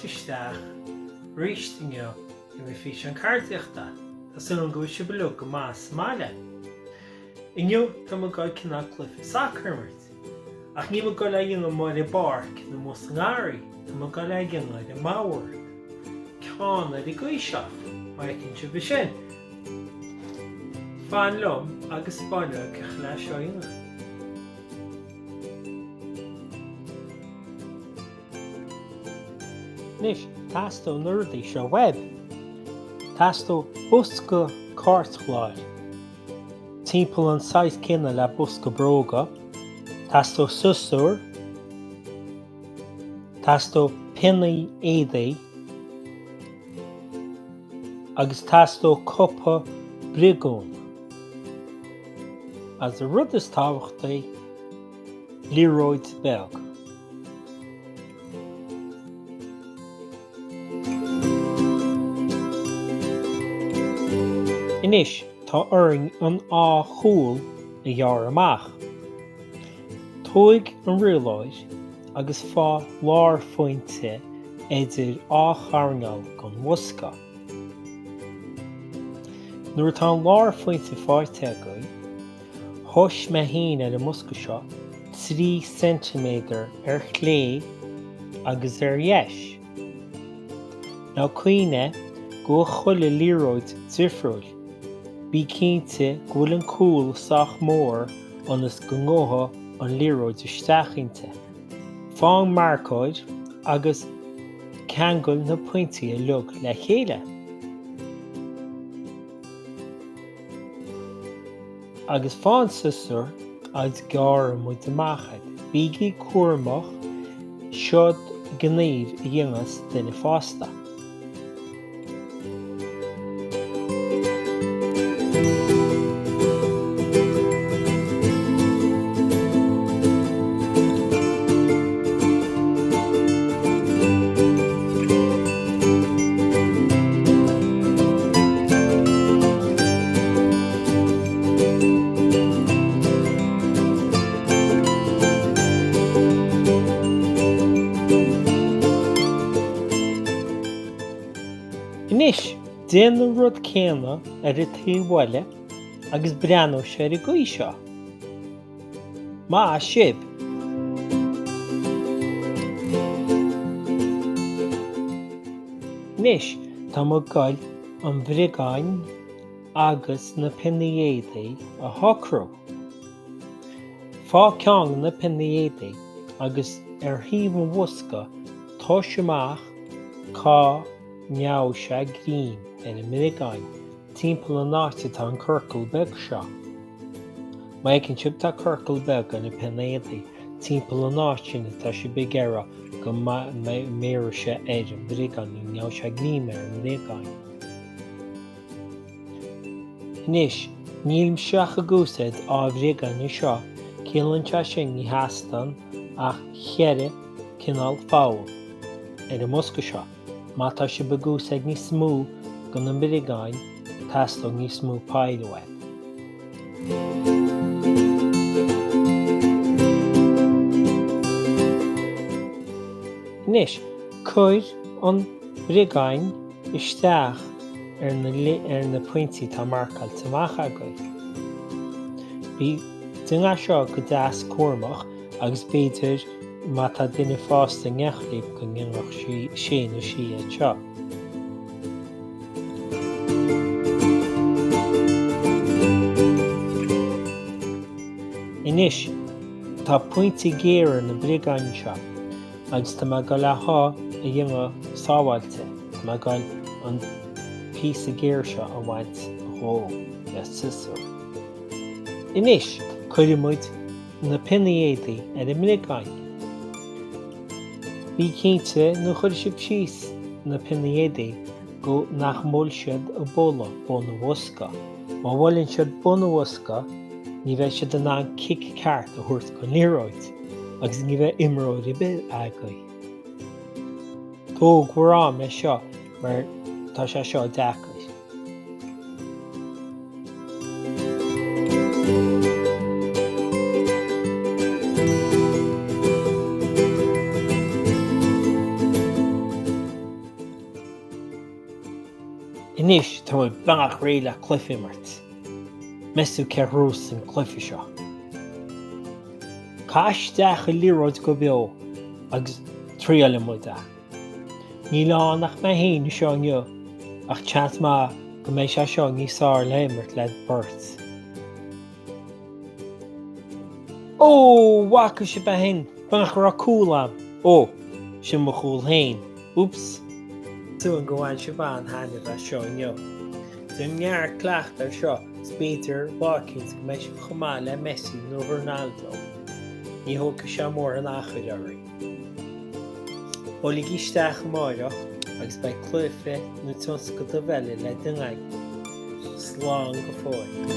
isteach rístinge I mi fi an cardiachta, Tás an go se beú go más máile. Inniu tá mo gáid cinná Cluiche Sacair, ach ní go le dhéanamh máid barc na mos ngáirí, Tá mo go le dhéanamh de máhar. Ceán a gcuiseach, cinn se be sin. Fáin lom agus baile ceach le seo dhéanamh. Nis, tástó nuirdaí seo web. Tástó busca cártchláir. Timpeall an 6 cinne le busca bróga. Tástó susúr. Tástó pinnaí éadaí. Agus tástó copa brigún. As a rud is tábhachtaí, líróid beag. Inis tá uirinn an chúl I dhearr amach. Tóig an rialáid agus fá lár fointe idir charngáil gan mhosca. Nuair tá lár fointe fáilte agaibh, thois me hain ar mosca seo 3 cm chlé agus dheis. Ná cuine go chuile líróid difriúil. Bí cinnte go bhfuil an cúl sách mór anas go ngótha an líróid isteachinte. Fáin marcáid agus ceangail na pointí a lug le chéile. Agus fáin susúr ag gar muid amachad. Bígí cuairmach siod gníomh I dhéangas duine fásta. Inis, déanamh rud céanna ar a tíomhhaile agus breanú sé ar gcuí seo. Má sib. Inis, tá mo gail an bhrigáin agus na pinnaéadaí a thocrú. Fá ceann na pinnaéadaí agus ar thaobh an bhosca tá semach cá neamh se grín ar a minigáin, timpeall an áite tá an curcail beag seo. Cinn sib tá curcail beag an na pinnaéadaí, timpeall an áitina tá sé beag éire go méire se ar an bhrigáin ní neamh se grín ar an minigáin. Inis, nílim seach a gúsaid á bhrigáin I seo, cinnte sin ní heastan ach cheire cinál fáil ar a mosca seo. Má tá sé bagús ag ní smú gan an bhrigáin, tástó ní smú páilehhaid. Inis, chuir an bhrigáin isteach ar na pointí tá marcail tamach agaibh. Bí duine seo go deas cuairmach agus b'fhéidir má tá duine fásta ngeachlaíomh go ngearrach sé nó sí seo. Inis, tá pointí géire na bhrigáin seo, agus tá go le a dhéanamh sábhailte, tá gail an píosa géir seo a bhaint ró le susúr. Inis, chuir muid na pinnaéadaí ar a minigáin. Bí cinnte nó chuir sib síos na pinnaéadaí go nach mbol siad a bóla bóna bhosca. Má bhfuilinn siad bóna bhosca, ní bheith siad an an cic ceart a thuirt go líróid, agus ní bheith imreoid I bith agaibh. Tóg mhórán me seo mar tá sé seo deacair. Inis tá bhfuil beanach réile cluifimmart. Mesú cearrús an cluifi seo. Caisteach a líróid go beo agus tríala muide. Ní lánach me hain seo nniu ach chant má go méid se seo ní sár léimmart le burt. Ó, waca se behin, beanach ra cúlam. Ó, sin mo chúl hain. Oops. Sú an gohain se bhean hanne bheith seo nniu. Dyn near clacht ar seo Peter Watkins go méid chumá le Messi nó Ronaldo. Ní hóca se mór an achad airí. Bhfuil isteach máireach agus beidh cluife na Tionscadal le duine. Slán go fóil.